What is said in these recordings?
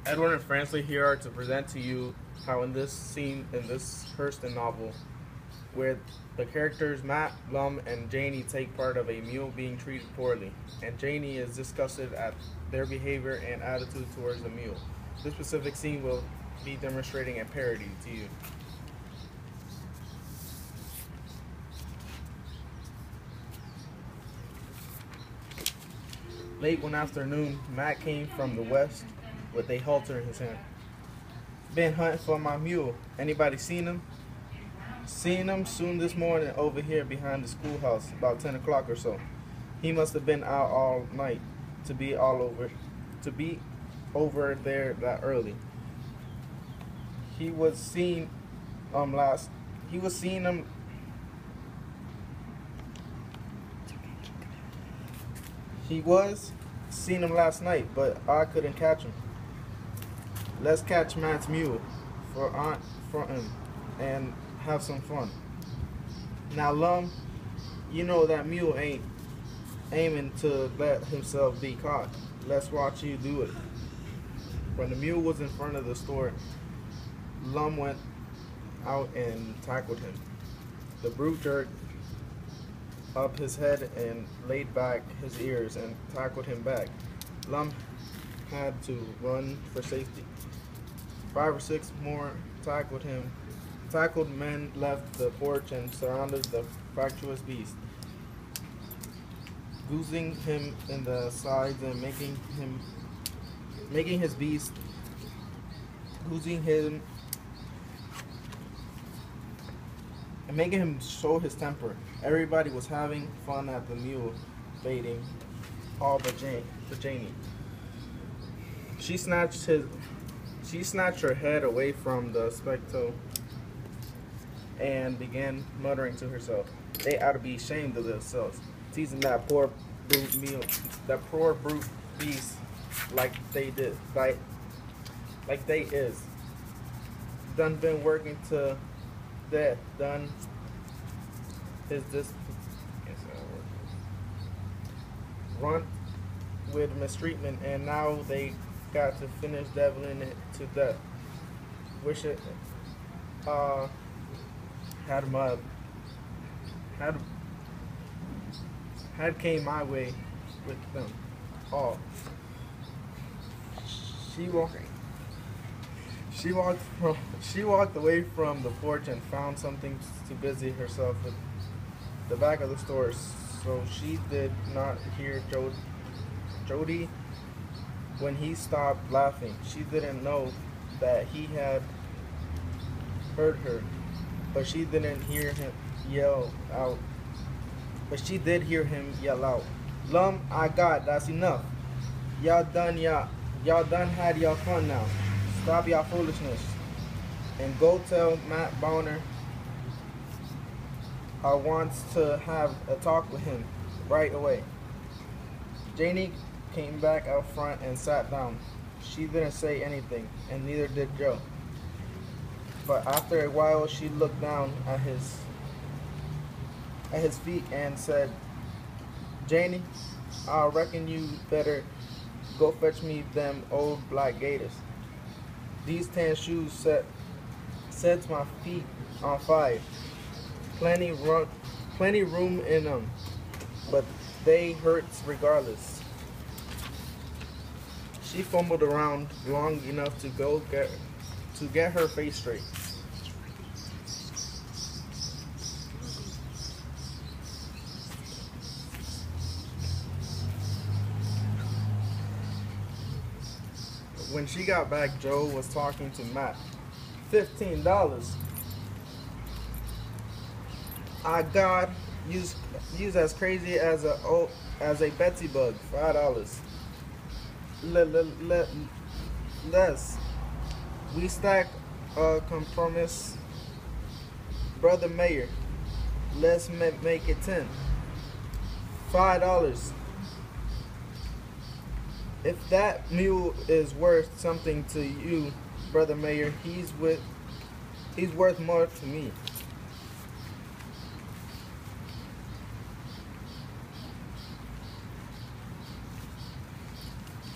Edward and Fransley here are to present to you how in this scene in this Hurston novel, where the characters Matt, Lum, and Janie take part of a mule being treated poorly, and Janie is disgusted at their behavior and attitude towards the mule. This specific scene will be demonstrating a parody to you. Late one afternoon, Matt came from the west with a halter in his hand. Been hunting for my mule. Anybody seen him? Seen him soon this morning over here behind the schoolhouse, about 10 o'clock or so. He must have been out all night to be over there that early. He was seen last he was seen him he was seen him last night, but I couldn't catch him. Let's catch Matt's mule for him and have some fun. Now, Lum, you know that mule ain't aiming to let himself be caught. Let's watch you do it. When the mule was in front of the store, Lum went out and tackled him. The brute jerked up his head and laid back his ears and tackled him back. Lum had to run for safety. 5 or 6 more tackled him. Tackled men left the porch and surrounded the fractious beast, goozing him in the sides and making his beast, goozing him and making him show his temper. Everybody was having fun at the mule baiting, all but Janie. She snatched her head away from the spectacle and began muttering to herself, "They ought to be ashamed of themselves, teasing that poor brute beast like they did, like they is. Done been working to death, done his run with mistreatment, and now they got to finish deviling it to death. Wish it had came my way with them all." She walked away from the porch and found something to busy herself with the back of the store, so she did not hear Jody when he stopped laughing. She didn't know that he had heard her, but she didn't hear him yell out. But she did hear him yell out, "Lum, I got, that's enough. Y'all done had y'all fun now. Stop y'all foolishness and go tell Matt Bonner I wants to have a talk with him right away." Janie came back out front and sat down. She didn't say anything, and neither did Joe. But after a while, she looked down at his feet and said, "Janie, I reckon you better go fetch me them old black gaiters. These tan shoes sets my feet on fire. Plenty room in them, but they hurts regardless." She fumbled around long enough to get her face straight. When she got back, Joe was talking to Matt. $15. I got use as crazy as a Betsy bug. $5. Less. We stack a compromise, Brother Mayor. Let's make it 10. $5. If that mule is worth something to you, Brother Mayor, he's worth more to me.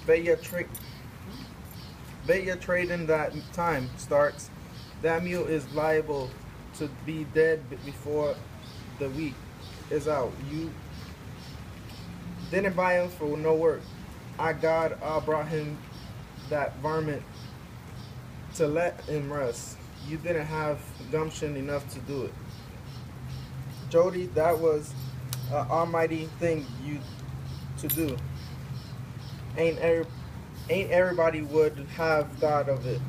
Bet Bet your trade in that time, Starks. That mule is liable to be dead before the week is out. You didn't buy him for no work. I brought him that varmint to let him rest. You didn't have gumption enough to do it. Jody, that was an almighty thing you to do. Ain't everybody would have thought of it,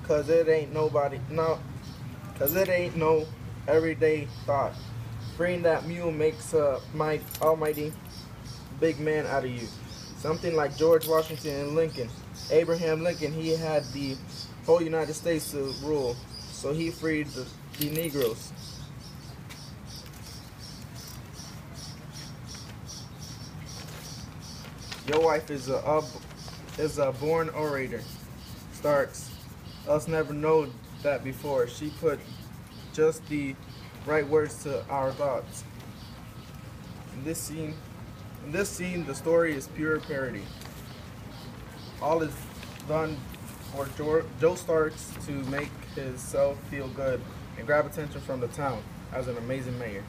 cause it ain't cause it ain't no everyday thought. Freeing that mule makes my almighty big man out of you. Something like George Washington and Lincoln. Abraham Lincoln, he had the whole United States to rule, so he freed the Negroes. Your wife is a born orator, Starks. Us never know that before. She put just the right words to our thoughts. In this scene, the story is pure parody. All is done for Joe Starks to make himself feel good and grab attention from the town as an amazing mayor.